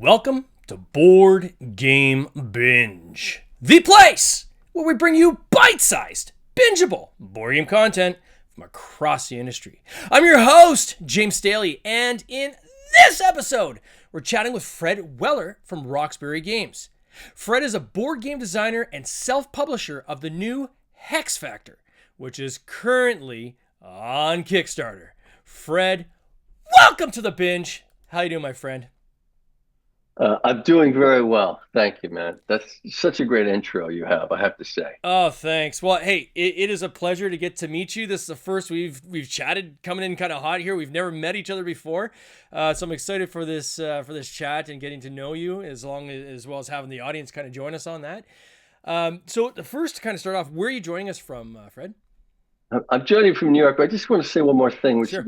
Welcome to Board Game Binge, the place where we bring you bite-sized, bingeable board game content from across the industry. I'm your host, James Staley, and in this episode, we're chatting with Fred Weller from Roxbury Games. Fred is a board game designer and self-publisher of the new Hex Factor, which is currently on Kickstarter. Fred, welcome to the binge. How you doing, my friend? I'm doing very well. Thank you, man. That's such a great intro you have, I have to say. Oh, thanks. Well, hey, it is a pleasure to get to meet you. This is the first we've chatted, coming in kind of hot here. We've never met each other before, so I'm excited for this chat and getting to know you, as well as having the audience kind of join us on that. So the first to kind of start off, where are you joining us from, Fred? I'm joining from New York, but I just want to say one more thing, which, Sure.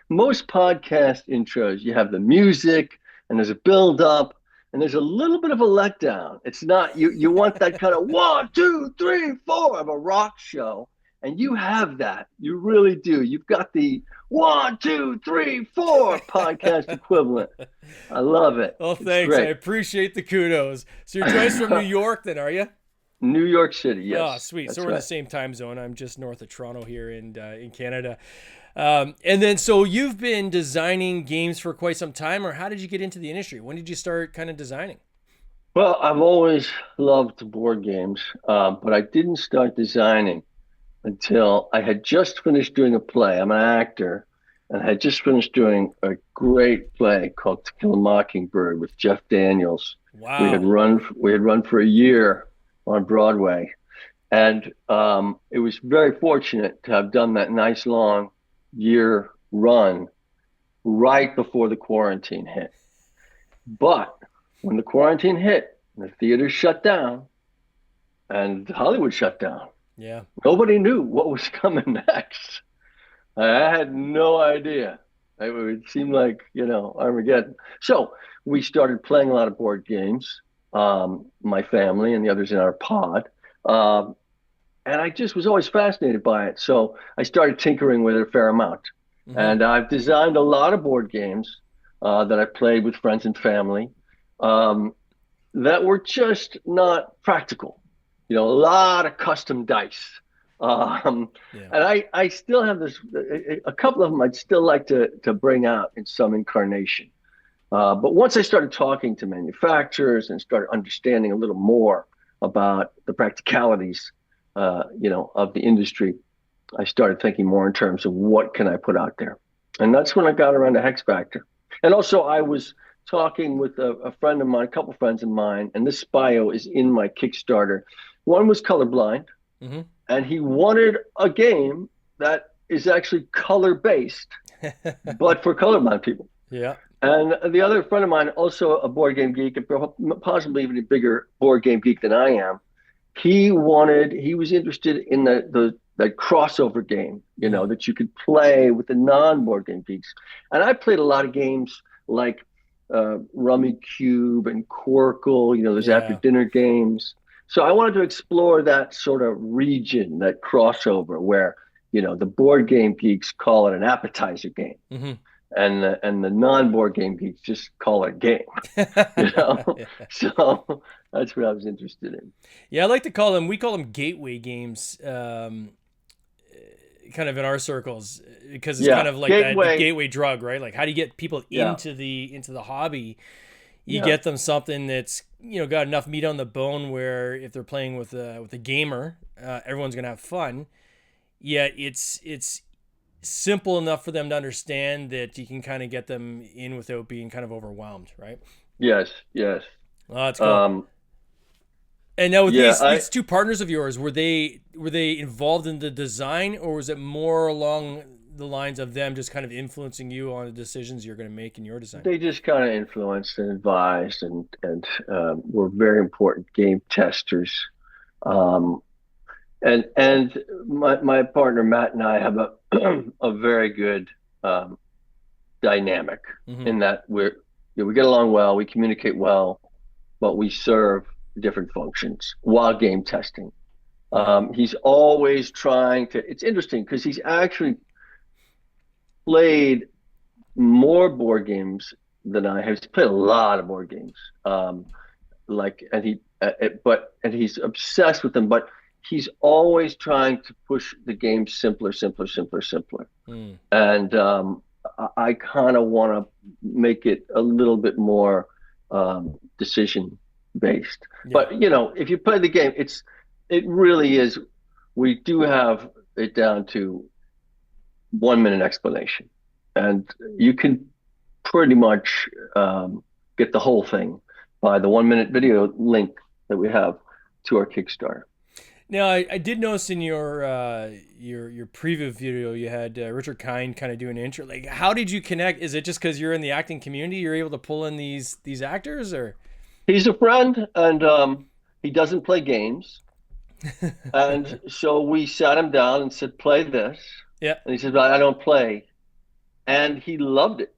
most podcast intros, you have the music and there's a build up and there's a little bit of a letdown. It's not, you want that kind of 1, 2, 3, 4 of a rock show. And you have that. You really do. You've got the 1, 2, 3, 4 podcast equivalent. I love it. Well, It's thanks. I great. appreciate the kudos. So you're joining us from New York, then, are you? New York City, yes. Oh, sweet. So That's we're in the right. same time zone. I'm just north of Toronto here in Canada. And then, so you've been designing games for quite some time, or how did you get into the industry? When did you start kind of designing? Well, I've always loved board games, but I didn't start designing until I had just finished doing a play. I'm an actor, and I had just finished doing a great play called To Kill a Mockingbird with Jeff Daniels. Wow. We had run for a year on Broadway, and it was very fortunate to have done that nice long year run right before the quarantine hit. But when the quarantine hit, the theaters shut down and Hollywood shut down. Yeah. Nobody knew what was coming next. I had no idea. It seemed like, Armageddon. So we started playing a lot of board games, my family and the others in our pod. Um, and I just was always fascinated by it. So I started tinkering with it a fair amount. Hmm. And I've designed a lot of board games that I played with friends and family um, that were just not practical. A lot of custom dice. Um, Yeah. and I still have a couple of them I'd still like to bring out in some incarnation. But once I started talking to manufacturers and started understanding a little more about the practicalities, of the industry, I started thinking more in terms of what can I put out there. And that's when I got around to Hex Factor. And also I was talking with a friend of mine, a couple friends of mine, and this bio is in my Kickstarter. One was colorblind, Hmm. and he wanted a game that is actually color based, but for colorblind people. Yeah. And the other friend of mine, also a board game geek, and possibly even a bigger board game geek than I am, he was interested in that crossover game, Hmm. that you could play with the non-board game geeks. And I played a lot of games like Rummy Cube and Quirkle, those after Yeah. dinner games. So I wanted to explore that sort of region, that crossover where, the board game geeks call it an appetizer game Hmm. and the non-board game geeks just call it a game, you know? So that's what I was interested in. Yeah, I like to call them. We call them gateway games, kind of in our circles, because it's kind Yeah, of like that the gateway. gateway drug, right? Like, how do you get people Yeah, into the hobby? You yeah, get them something that's got enough meat on the bone where if they're playing with a gamer, everyone's gonna have fun. Yet it's simple enough for them to understand that you can kind of get them in without being kind of overwhelmed, right? yes, yes. Oh, that's cool. Um, And now with yeah, these two partners of yours, were they involved in the design, or was it more along the lines of them just kind of influencing you on the decisions you're going to make in your design? they just kind of influenced and advised and were very important game testers. Um, and my partner Matt and I have a a very good um, dynamic Hmm. in that we get along well, we communicate well, but we serve different functions while game testing. Yeah. He's always trying to. It's interesting because he's actually played more board games than I have. He's played a lot of board games. Like, and he's obsessed with them, but he's always trying to push the game simpler, simpler, simpler, simpler. Mm, And I kind of want to make it a little bit more decision based. yeah. But if you play the game, it really is. We do have it down to 1 minute explanation, and you can pretty much get the whole thing by the 1 minute video link that we have to our Kickstarter. Now, I did notice in your preview video you had Richard Kind kind of doing an intro. Like, how did you connect? Is it just because you're in the acting community, you're able to pull in these actors, or? He's a friend, and he doesn't play games. And so we sat him down and said, "Play this." Yeah. And he said, "I don't play." And he loved it.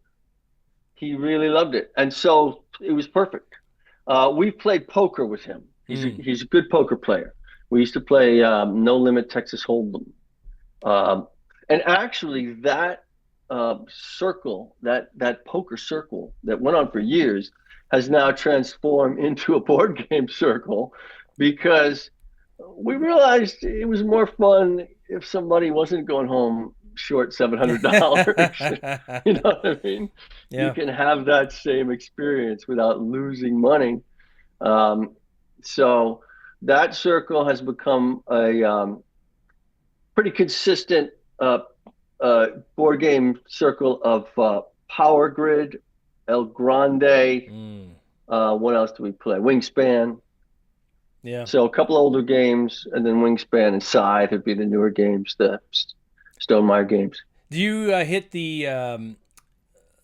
He really loved it. And so it was perfect. We played poker with him. Mm. He's a good poker player. We used to play No Limit Texas Hold'em. Um, and actually, that circle, that poker circle that went on for years, has now transformed into a board game circle because we realized it was more fun if somebody wasn't going home short $700. You know what I mean? You Yeah. can have that same experience without losing money. Um, so that circle has become a pretty consistent uh, board game circle of Power Grid, El Grande. Mm. What else do we play? Wingspan. Yeah. So a couple older games, and then Wingspan and Scythe would be the newer games, the Stonemaier games. Do you hit the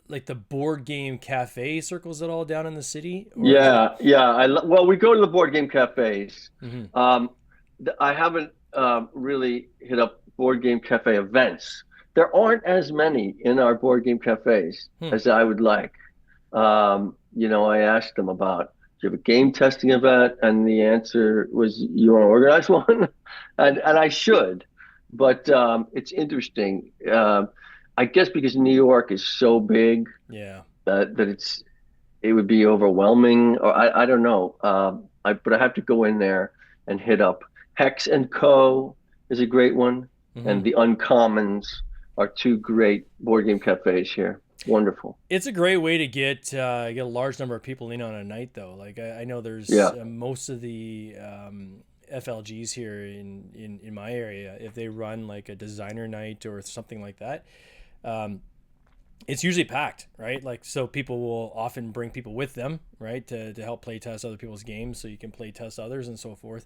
like the board game cafe circles at all down in the city, or is it? Yeah, yeah. Well, we go to the board game cafes. Mhm. I haven't really hit up board game cafe events. There aren't as many in our board game cafes Hmm. as I would like. I asked them about, do you have a game testing event? And the answer was, you want to organize one? And I should, but it's interesting. I guess because New York is so big Yeah. that it would be overwhelming, or I don't know. But I have to go in there and hit up Hex and Co. is a great one, Hmm. and the Uncommons are two great board game cafes here. Wonderful. It's a great way to get a large number of people in on a night, though. Like I know there's Yeah, most of the FLGs here in my area. If they run like a designer night or something like that, um, it's usually packed, right? Like, so people will often bring people with them, right, to help play test other people's games, so you can play test others and so forth.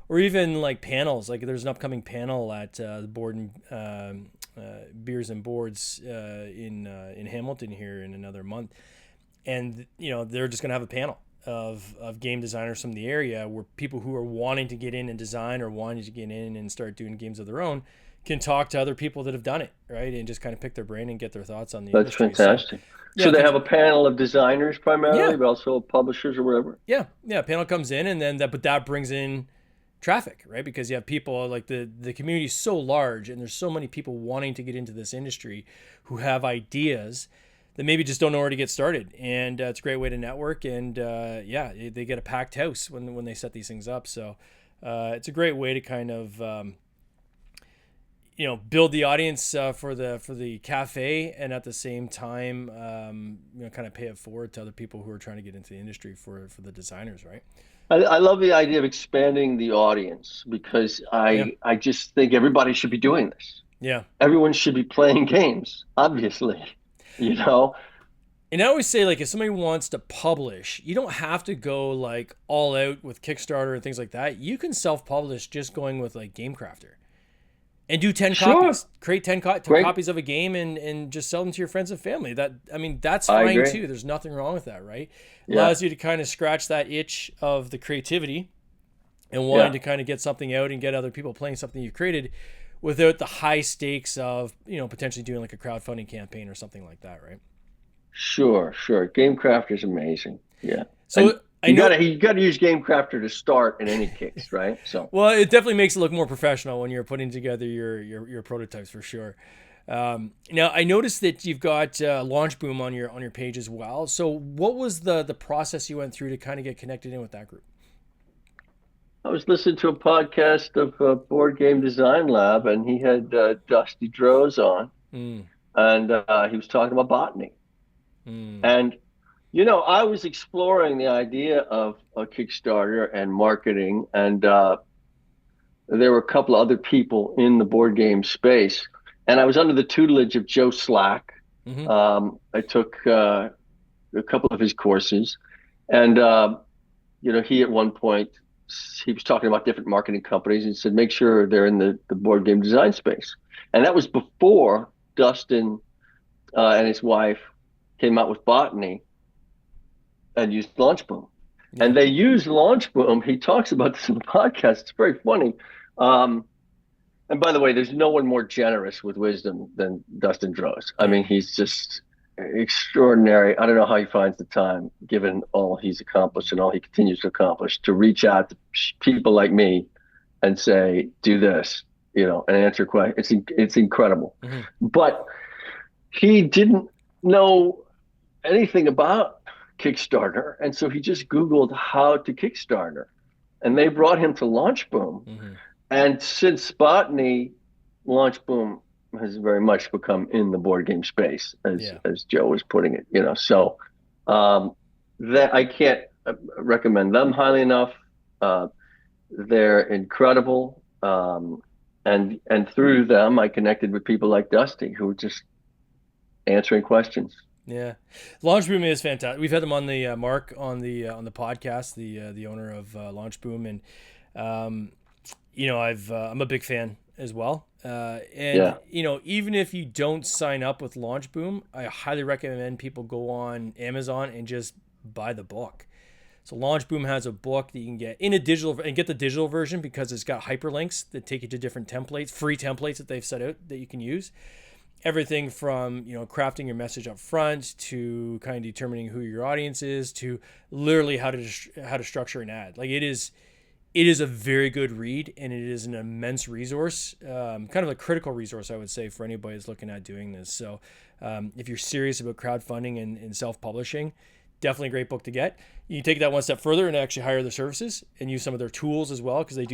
Or even like panels. Like, there's an upcoming panel at the Board and Beers and Boards in Hamilton here in another month, and they're just gonna have a panel of game designers from the area, where people who are wanting to get in and design, or wanting to get in and start doing games of their own, can talk to other people that have done it, right, and just kind of pick their brain and get their thoughts on the that's industry. So fantastic. yeah, So they have a panel of designers yeah, primarily, but also publishers or whatever. yeah. Panel comes in, and then that brings in traffic, right? Because you have people, like, the community is so large, and there's so many people wanting to get into this industry who have ideas that maybe just don't know where to get started, and it's a great way to network. And yeah, they get a packed house when they set these things up. So it's a great way to kind of build the audience for the cafe, and at the same time kind of pay it forward to other people who are trying to get into the industry for the designers, right? I love the idea of expanding the audience because Yeah. I just think everybody should be doing this. Yeah. Everyone should be playing games, obviously. You know, And I always say, like, if somebody wants to publish, you don't have to go like all out with Kickstarter and things like that. You can self-publish just going with like Game Crafter, and do 10 sure, copies. Create 10 great. copies of a game, and just sell them to your friends and family. That's I fine agree. too. There's nothing wrong with that, right? Yeah, Allows you to kind of scratch that itch of the creativity and wanting yeah, to kind of get something out and get other people playing something you've created, without the high stakes of potentially doing like a crowdfunding campaign or something like that, right? sure, sure. Game Crafter is amazing. Yeah, and So I know. you gotta use Game Crafter to start in any case, right? So Well, it definitely makes it look more professional when you're putting together your prototypes, for sure. Now I noticed that you've got Launch Boom on your page as well. So what was the process you went through to kind of get connected in with that group? I was listening to a podcast of Board Game Design Lab, and he had Dusty Droz on, Mm, and he was talking about botany. mm, And I was exploring the idea of a Kickstarter and marketing, and there were a couple of other people in the board game space, and I was under the tutelage of Joe Slack. mm-hmm. I took a couple of his courses, and he at one point he was talking about different marketing companies and said make sure they're in the board game design space, and that was before Dustin and his wife came out with Botany and used Launchboom. Yeah. And they use Launchboom. He talks about this in the podcast. It's very funny. Um, and by the way, there's no one more generous with wisdom than Dustin Droz. I Yeah. mean, he's just extraordinary. I don't know how he finds the time, given all he's accomplished and all he continues to accomplish, to reach out to people like me and say, "Do this," and answer questions. It's incredible. Mm-hmm. But he didn't know anything about Kickstarter, and so he just Googled how to Kickstarter, and they brought him to Launchboom. Mm-hmm. And since Botany, Launchboom has very much become in the board game space, Yeah. as Joe was putting it. So that I can't recommend them highly enough. They're incredible, and through them, I connected with people like Dusty, who were just answering questions. Yeah, Launch Boom is fantastic. We've had them on the Mark on the podcast, the owner of Launch Boom, and I'm a big fan as well. And Yeah. even if you don't sign up with Launch Boom, I highly recommend people go on Amazon and just buy the book. So Launch Boom has a book that you can get in a digital and get the digital version because it's got hyperlinks that take you to different templates, free templates that they've set out that you can use. Everything from crafting your message up front to kind of determining who your audience is to literally how to structure an ad. Like it is a very good read, and it is an immense resource, kind of a critical resource, I would say, for anybody that's looking at doing this. So if you're serious about crowdfunding and self-publishing, definitely a great book to get. You can take that one step further and actually hire their services and use some of their tools as well, because they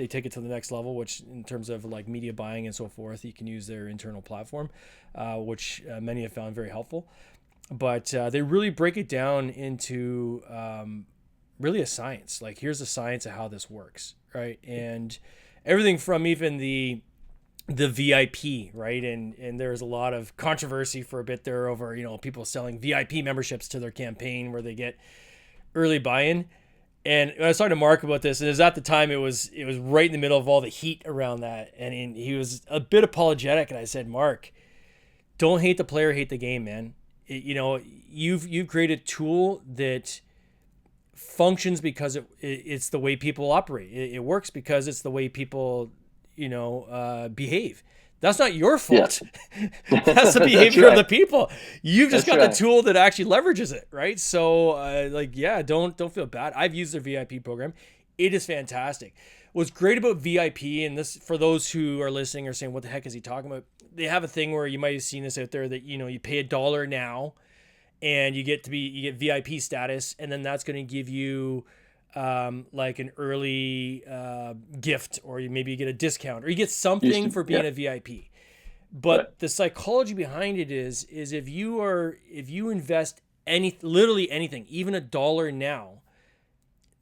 take it to the next level, which in terms of like media buying and so forth, you can use their internal platform, which many have found very helpful. But they really break it down into really a science. Like here's the science of how this works, right? And everything from even the VIP, right? And there's a lot of controversy for a bit there over, people selling VIP memberships to their campaign where they get early buy-in. And I was talking to Mark about this, and it was at the time it was right in the middle of all the heat around that, and he was a bit apologetic. And I said, Mark, don't hate the player, hate the game, man. You've created a tool that functions because it's the way people operate. It works because it's the way people behave. That's not your fault. Yeah. That's the behavior of the people. You've just got the tool that actually leverages it, right? So don't feel bad. I've used their VIP program. It is fantastic. What's great about VIP, and this for those who are listening are saying, what the heck is he talking about? They have a thing where you might have seen this out there that you pay $1 now and you get VIP status, and then that's going to give you like an early gift, or maybe you get a discount, or you get something for being a VIP. But the psychology behind it is if you invest literally anything, even $1 now,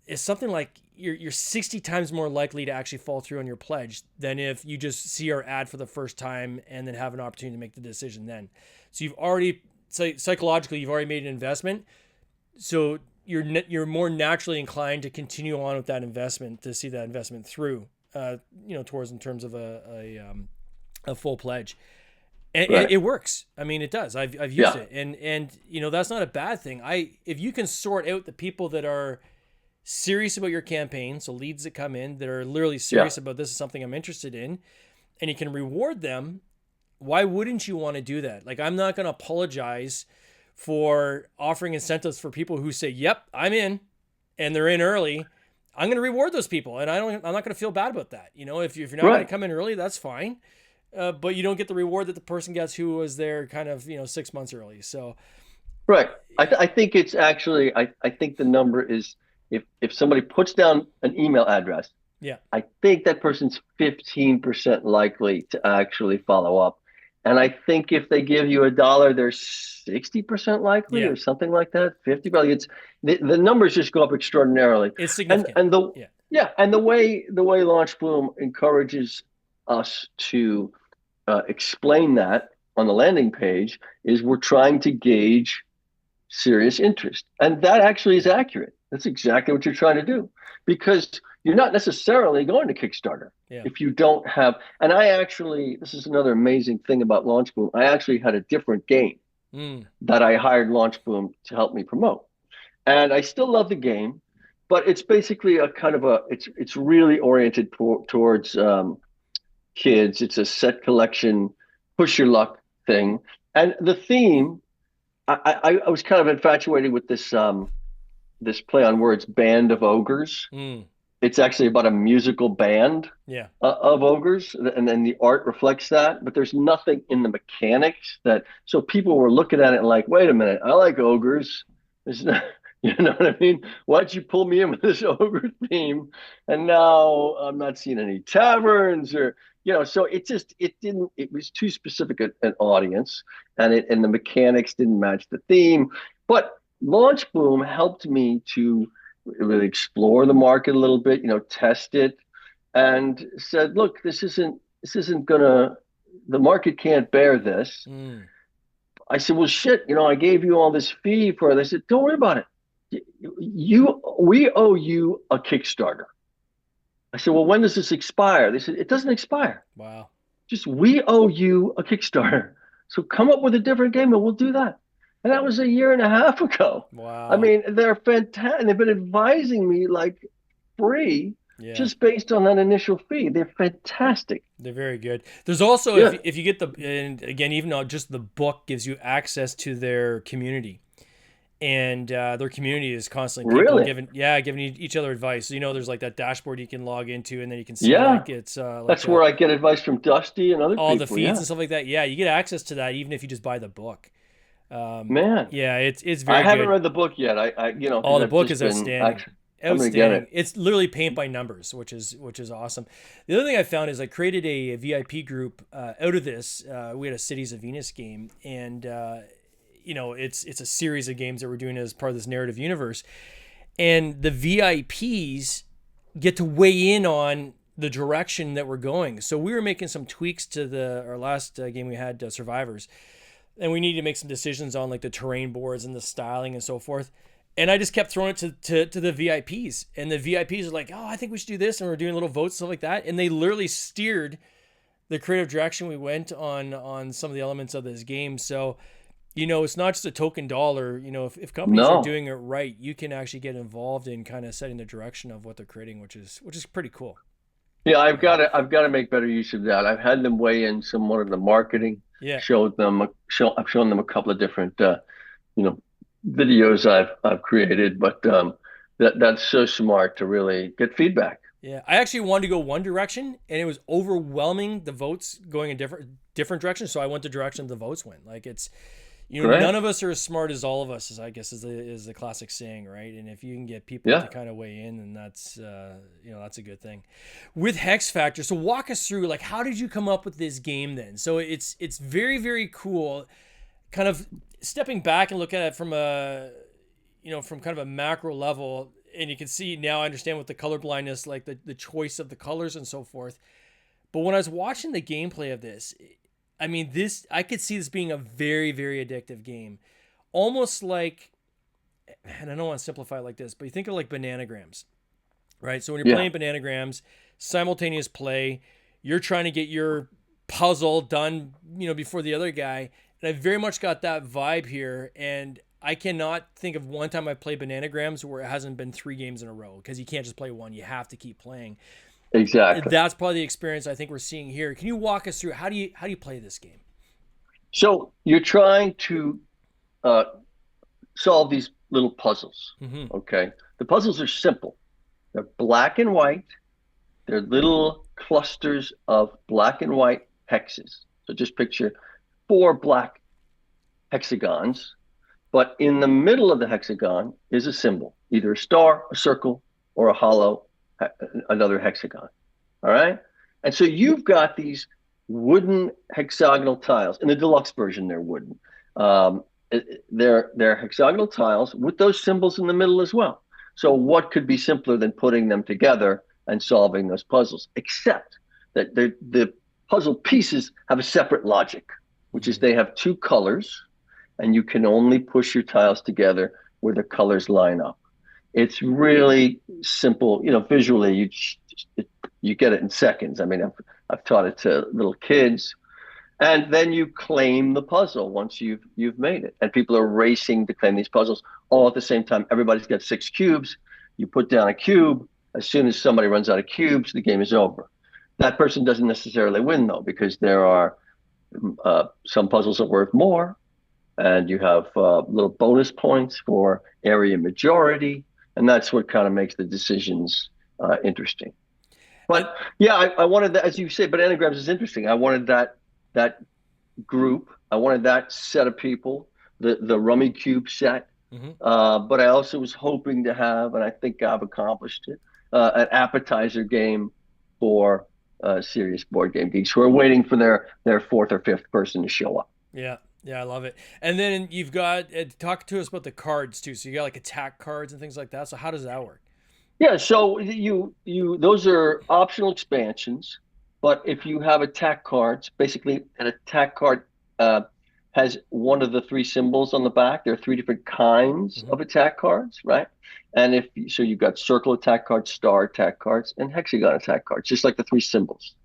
it's something like you're 60 times more likely to actually fall through on your pledge than if you just see our ad for the first time and then have an opportunity to make the decision then. So you've already psychologically you've already made an investment. So you're more naturally inclined to continue on with that investment, to see that investment through, towards in terms of a full pledge, and it works. I mean, it does. I've used it, and that's not a bad thing. If you can sort out the people that are serious about your campaign, so leads that come in that are literally serious about this is something I'm interested in, and you can reward them, why wouldn't you want to do that? Like, I'm not going to apologize for offering incentives for people who say, yep, I'm in, and they're in early. I'm going to reward those people, and I'm not going to feel bad about that. If you're not going to come in early, that's fine. but you don't get the reward that the person gets who was there kind of 6 months early. So Right. I think it's actually, I think the number is, if somebody puts down an email address, yeah, I think that person's 15% likely to actually follow up. And I think if they give you $1, they're 60% likely yeah, or something like that. 50 probably. It's the numbers just go up extraordinarily. it's And significant. and the Yeah. yeah, and the way Launch Boom encourages us to explain that on the landing page is we're trying to gauge serious interest. And that actually is accurate. That's exactly what you're trying to do, because you're not necessarily going to Kickstarter Yeah. if you don't have. And I actually, this is another amazing thing about Launch Boom. I actually had a different game Mm. that I hired Launch Boom to help me promote. And I still love the game, but it's basically a kind of it's really oriented towards kids. It's a set collection, push your luck thing. And the theme, I was kind of infatuated with this play on words, Band of Ogres. Mm. It's actually about a musical band Yeah. of ogres, and then the art reflects that. But there's nothing in the mechanics that. So people were looking at it and like, wait a minute, I like ogres. There's not, you know what I mean? Why'd you pull me in with this ogre theme? And now I'm not seeing any taverns or. So it was too specific an audience, and the mechanics didn't match the theme. But Launch Boom helped me to really explore the market a little bit, test it, and said, look, this isn't gonna, the market can't bear this. Mm. I said, well, shit, I gave you all this fee for it. They said, don't worry about it. We owe you a Kickstarter. I said, well, when does this expire? They said, it doesn't expire. Wow. Just, we owe you a Kickstarter. So come up with a different game and we'll do that. And that was a year and a half ago. I Wow. mean, they're fantastic. They've been advising me like free Yeah. just based on that initial fee. They're fantastic. They're very good. There's also Yeah. if you get and again, even though just the book gives you access to their community, and their community is constantly people Really? giving each other advice. So, there's like that dashboard you can log into, and then you can see Yeah. like it's like That's where I get advice from Dusty and other all the people. feeds Yeah. and stuff like that. Yeah, you get access to that even if you just buy the book. Man, Yeah, it's I very haven't good. read the book yet. Oh, because the I've book just is been outstanding. actually, I'm going to get Outstanding. it. It's literally paint by numbers, which is awesome. The other thing I found is I created a VIP group out of this. We had a Cities of Venus game, and it's a series of games that we're doing as part of this narrative universe, and the VIPs get to weigh in on the direction that we're going. So we were making some tweaks to our last game we had, Survivors, and we needed to make some decisions on like the terrain boards and the styling and so forth. And I just kept throwing it to the VIPs, and the VIPs are like, "Oh, I think we should do this," and we're doing little votes, stuff like that. And they literally steered the creative direction we went on some of the elements of this game. So, it's not just a token dollar. If companies are No. doing it right, you can actually get involved in kind of setting the direction of what they're creating, which is pretty cool. Yeah, I've got to make better use of that. I've had them weigh in somewhat of the marketing, Yeah. I've shown them a couple of different you know videos I've created, but that's so smart to really get feedback. Yeah, I actually wanted to go one direction, and it was overwhelming the votes going in different directions. So I went the direction the votes went. Like it's, Great. none of us are as smart as all of us, I guess is the classic saying, right? And if you can get people to Yeah. kind of weigh in, then that's a good thing. With Hex Factor, so walk us through like how did you come up with this game then? So it's very very cool, kind of stepping back and look at it from from kind of a macro level, and you can see now I understand with the color blindness, like the choice of the colors and so forth. But when I was watching the gameplay of this, I mean, I could see this being a very, very addictive game. Almost like, and I don't want to simplify it like this, but you think of like bananagrams, right? So when you're Yeah. playing bananagrams, simultaneous play, you're trying to get your puzzle done, before the other guy. And I very much got that vibe here. And I cannot think of one time I've played bananagrams where it hasn't been 3 games in a row, because you can't just play one. You have to keep playing. Exactly. That's probably the experience I think we're seeing here. Can you walk us through how do you play this game? So you're trying to uh, solve these little puzzles. Mm-hmm. Okay. The puzzles are simple. They're black and white. They're little clusters of black and white hexes. So just picture four black hexagons, but in the middle of the hexagon is a symbol, either a star, a circle, or a hollow, another hexagon. All right. And so you've got these wooden hexagonal tiles. In the deluxe version, they're wooden. Um, they're hexagonal tiles with those symbols in the middle as well. So what could be simpler than putting them together and solving those puzzles? Except that the puzzle pieces have a separate logic, which is they have two colors, and you can only push your tiles together where the colors line up. It's really simple, visually you get it in seconds. I mean, I've taught it to little kids, and then you claim the puzzle once you've made it, and people are racing to claim these puzzles all at the same time. Everybody's got 6 cubes. You put down a cube. As soon as somebody runs out of cubes, the game is over. That person doesn't necessarily win though, because there are some puzzles are worth more, and you have little bonus points for area majority, and that's what kind of makes the decisions interesting. But yeah, I wanted that, as you say, but anagrams is interesting. I wanted that group. I wanted that set of people, the Rummy Cube set. But I also was hoping to have, and I think I've accomplished it, an appetizer game for serious board game geeks who are waiting for their fourth or fifth person to show up. Yeah. Yeah, I love it. And then you've got talk to us about the cards too. So you got like attack cards and things like that. So how does that work? Yeah, so you those are optional expansions, but if you have attack cards, basically an attack card has one of the three symbols on the back. There are three different kinds of attack cards, right? And if so, you've got circle attack cards, star attack cards, and hexagon attack cards, just like the three symbols.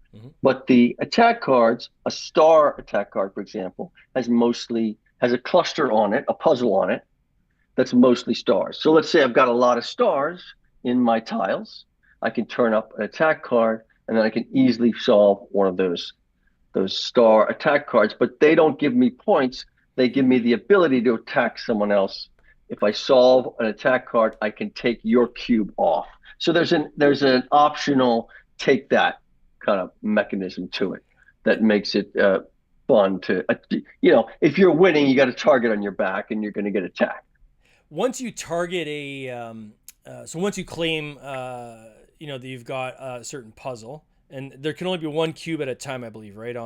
But the attack cards, a star attack card, for example, has a cluster on it, a puzzle on it that's mostly stars. So let's say I've got a lot of stars in my tiles. I can turn up an attack card, and then I can easily solve one of those star attack cards. But they don't give me points. They give me the ability to attack someone else. If I solve an attack card, I can take your cube off. So there's an optional take that kind of mechanism to it that makes it fun to, if you're winning, you got a target on your back and you're going to get attacked. Once you target so once you claim, that you've got a certain puzzle, and there can only be one cube at a time, I believe, right?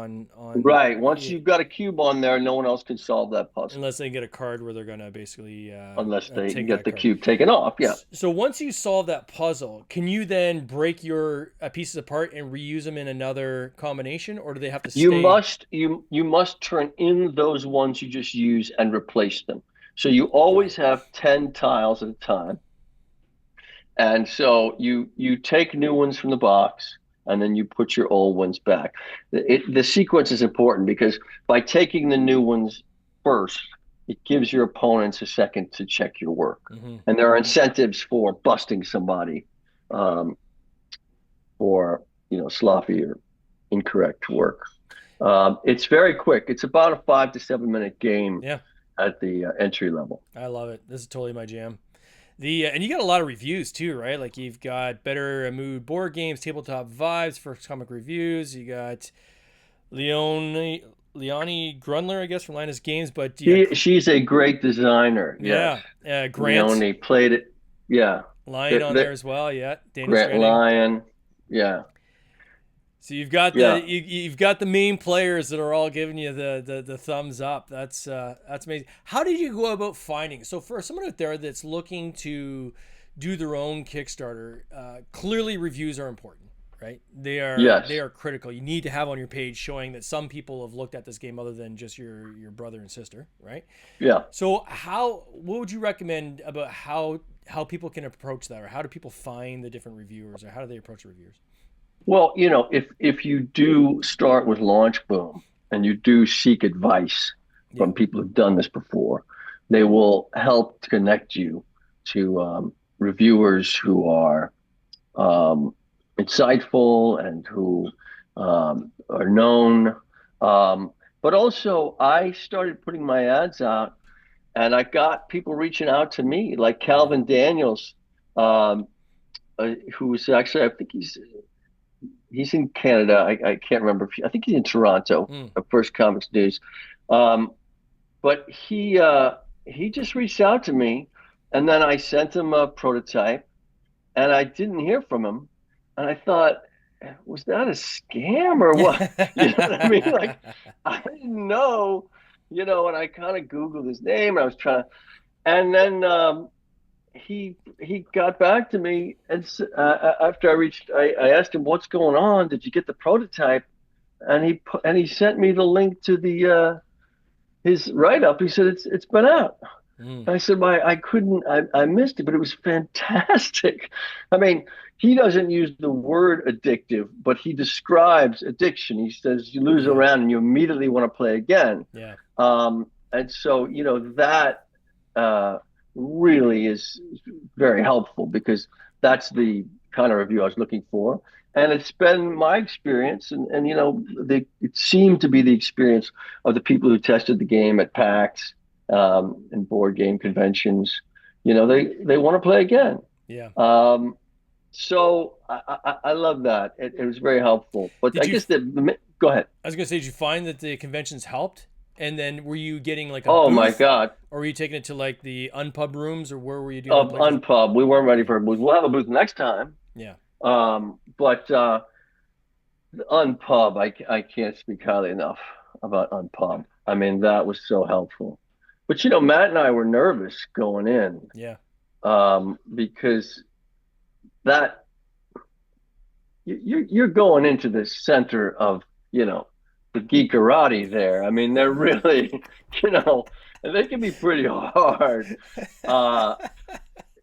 Right. Once you've got a cube on there, no one else can solve that puzzle. Unless they get a card where they're going to basically unless they take get the card. cube taken off. Yeah. So once you solve that puzzle, can you then break your pieces apart and reuse them in another combination, or do they have to stay? You must turn in those ones you just use and replace them. So you always have 10 tiles at a time. And so you take new ones from the box, and then you put your old ones back. The sequence is important because by taking the new ones first, it gives your opponents a second to check your work. And there are incentives for busting somebody for sloppy or incorrect work. It's very quick. It's about a 5 to 7 minute game at the entry level. I love it. This is totally my jam. And you got a lot of reviews too, right? Like you've got Better Mood Board Games, Tabletop Vibes, First Comic Reviews. You got Leonie Grundler, I guess, from Linus Games. But she's a great designer. Yeah, Grant. Leonie played it. Yeah, Lyon on there as well. Yeah, Grant Lyon. Yeah. So you've got you've got the main players that are all giving you the thumbs up. That's amazing. How did you go about finding? So for someone out there that's looking to do their own Kickstarter, clearly reviews are important, right? They are critical. You need to have on your page showing that some people have looked at this game other than just your brother and sister, right? Yeah. So what would you recommend about how people can approach that, or how do people find the different reviewers, or how do they approach the reviewers? Well, if you do start with Launch Boom and you do seek advice from people who've done this before, they will help to connect you to reviewers who are insightful and who are known. But also, I started putting my ads out, and I got people reaching out to me, like Calvin Daniels, who's actually, I think he's in Canada. I can't remember. I think he's in Toronto. Mm. First Comics News. Um, but he just reached out to me, and then I sent him a prototype, and I didn't hear from him, and I thought, was that a scam or what? You know what I mean? Like, I didn't know, and I kind of Googled his name, and I was trying, and then he got back to me, and after I asked him what's going on. Did you get the prototype? And he sent me the link to the his write up. He said it's been out. Mm. I said, "Why I couldn't, I missed it, but it was fantastic." I mean, he doesn't use the word addictive, but he describes addiction. He says you lose Yeah. around and you immediately want to play again. Yeah. And so, that uh, really is very helpful because that's the kind of review I was looking for. And it's been my experience, and it seemed to be the experience of the people who tested the game at PAX and board game conventions. They want to play again. Yeah. So I love that. It was very helpful. But Did I you? guess go ahead. I was gonna say, did you find that the conventions helped? And then were you getting like a Oh my booth, God. or were you taking it to like the unpub rooms, or where were you doing it? Like, Unpub. We weren't ready yeah, for a booth. We'll have a booth next time. yeah, But Unpub, I can't speak highly enough about Unpub. I mean, that was so helpful. But Matt and I were nervous going in yeah, because that you're going into the center of the geekerati there. I mean, they're really and they can be pretty hard. Uh,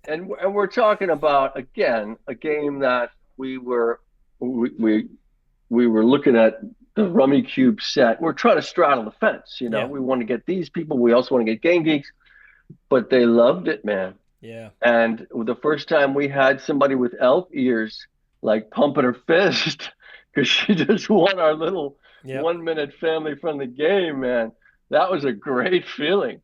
and we're talking about again a game that we we were looking at the Rummy Cube set. We're trying to straddle the fence. yeah, We want to get these people. We also want to get Game Geeks, but they loved it, man. yeah, And the first time we had somebody with elf ears, like pumping her fist because she just won our little yeah. 1 minute family friendly game, man. That was a great feeling.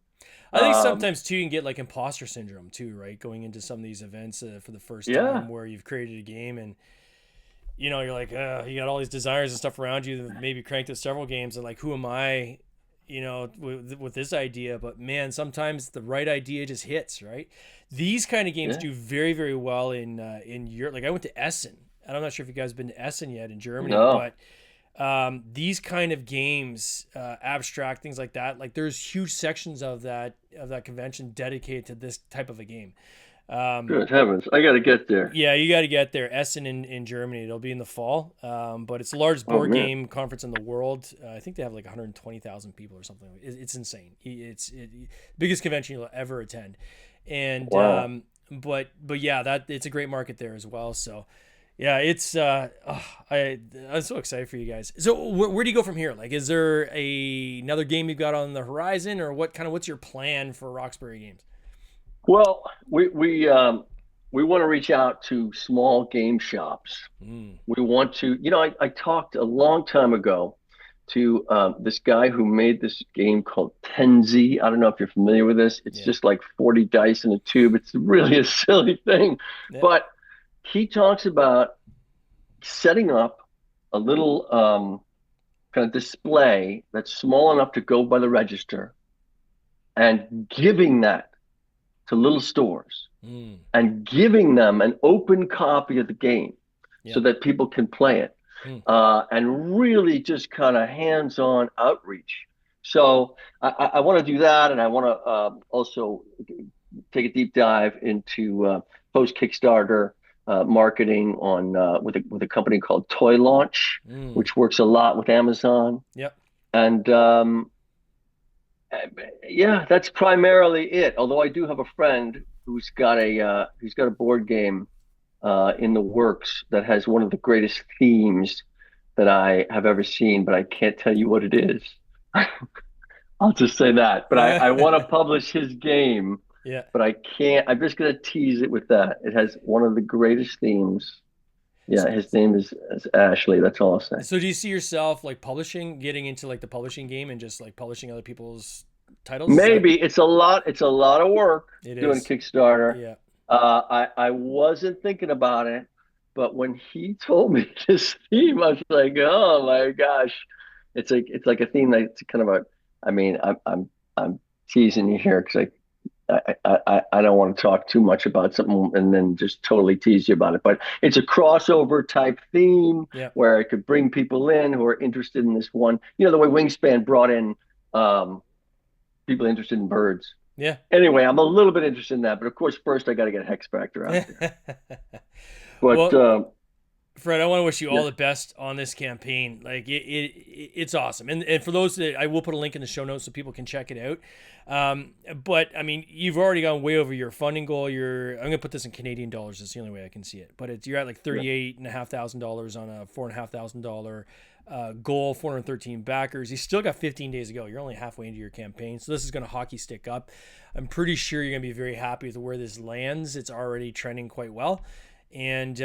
I think Um, sometimes too you can get like imposter syndrome too, right? Going into some of these events for the first yeah, time, where you've created a game and you're like, you got all these desires and stuff around you that maybe cranked out several games, and like, who am I, with this idea? But man, sometimes the right idea just hits, right? These kind of games yeah, do very, very well in Europe. Like I went to Essen. I'm not sure if you guys have been to Essen yet in Germany, no, but these kind of games, abstract things like that, like there's huge sections of that convention dedicated to this type of a game. Um, good heavens, I got to get there. yeah, you got to get there. Essen in Germany. It'll be in the fall, but it's the largest Oh board man, game conference in the world. I think they have like 120,000 people or something. It's insane. It's biggest convention you'll ever attend, and wow. but yeah, that it's a great market there as well. So yeah, it's I'm so excited for you guys. So where do you go from here? Like, is there another game you've got on the horizon, or what's your plan for Roxbury Games? Well, we want to reach out to small game shops. Mm, We want to, I talked a long time ago to this guy who made this game called Tenzi. I don't know if you're familiar with this. It's yeah, just like 40 dice in a tube. It's really a silly thing, yeah, but he talks about setting up a little kind of display that's small enough to go by the register and giving that to little stores mm, and giving them an open copy of the game yeah, so that people can play it mm, and really just kind of hands-on outreach. So I want to do that, and I want to also take a deep dive into post Kickstarter marketing on with a company called Toy Launch, mm, which works a lot with Amazon. yep, And yeah, that's primarily it. Although I do have a friend who's got a board game in the works that has one of the greatest themes that I have ever seen, but I can't tell you what it is. I'll just say that. But I want to publish his game, yeah. but I can't. I'm just going to tease it with that. It has one of the greatest themes. Yeah, his name is Ashley. That's all I'll say. So do you see yourself like getting into like the publishing game and just like publishing other people's titles? Is that Maybe it's a lot. It's a lot of work it doing is? Kickstarter. Yeah. I wasn't thinking about it, But when he told me this theme, I was like, oh my gosh, it's like a theme that's kind of a. I mean, I'm teasing you here because I don't want to talk too much about something and then just totally tease you about it. But it's a crossover type theme Yeah. where it could bring people in who are interested in this one. You know, the way Wingspan brought in people interested in birds. Yeah. Anyway, I'm a little bit interested in that, but of course, first I got to get Hex Factor out there. But Well, Fred, I want to wish you all yeah, the best on this campaign. Like it's awesome. And for those that I will put a link in the show notes so people can check it out. But I mean, you've already gone way over your funding goal. I'm going to put this in Canadian dollars. That's the only way I can see it. But you're at like $38,500 on a $4,500 goal, 413 backers. You still got 15 days to go. You're only halfway into your campaign. So this is going to hockey stick up. I'm pretty sure you're going to be very happy with where this lands. It's already trending quite well. And,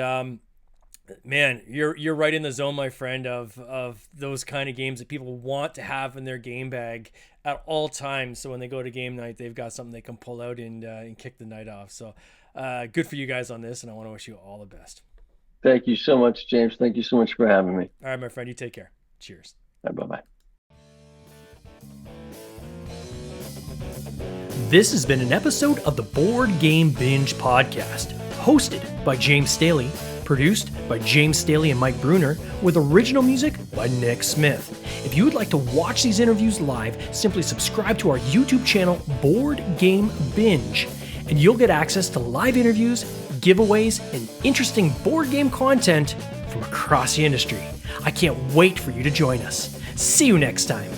man, you're right in the zone, my friend, of those kind of games that people want to have in their game bag at all times. So when they go to game night, they've got something they can pull out and kick the night off. So good for you guys on this, and I want to wish you all the best. thank you so much, James. Thank you so much for having me. All right, my friend, you take care. Cheers. Bye-bye. This has been an episode of the Board Game Binge podcast, hosted by James Staley, produced by James Staley and Mike Bruner, with original music by Nick Smith. If you would like to watch these interviews live, simply subscribe to our YouTube channel, Board Game Binge, and you'll get access to live interviews, giveaways, and interesting board game content from across the industry. I can't wait for you to join us. See you next time.